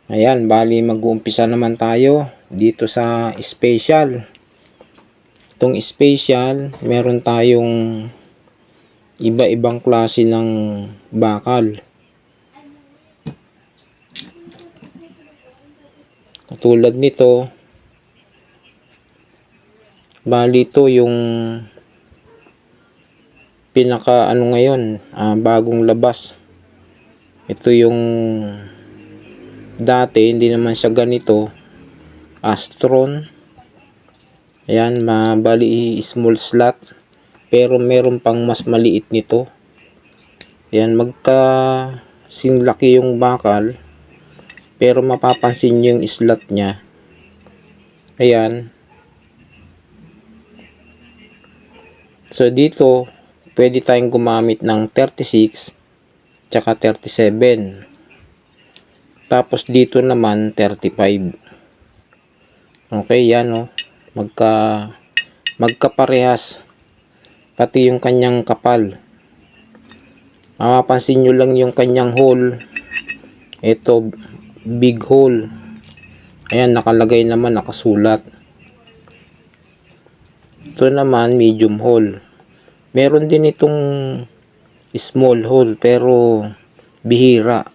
Ayan, bali mag-uumpisa naman tayo dito sa special. Itong special, meron tayong iba-ibang klase ng bakal. Katulad nito, bali ito yung pinaka ngayon, bagong labas. Ito yung dati hindi naman siya ganito, Astron. Ayan, bali small slot, pero meron pang mas maliit nito. Ayan, magka singlaki yung bakal, pero mapapansin nyo yung slot nya. Ayan. So dito pwede tayong gumamit ng 36 tsaka 37. Tapos dito naman 35. Okay, yan o. Magkaparehas. Pati yung kanyang kapal. Mapapansin nyo lang yung kanyang hole. Ito, big hole. Ayan, nakalagay naman, nakasulat. Ito naman, medium hole. Meron din itong small hole, pero bihira.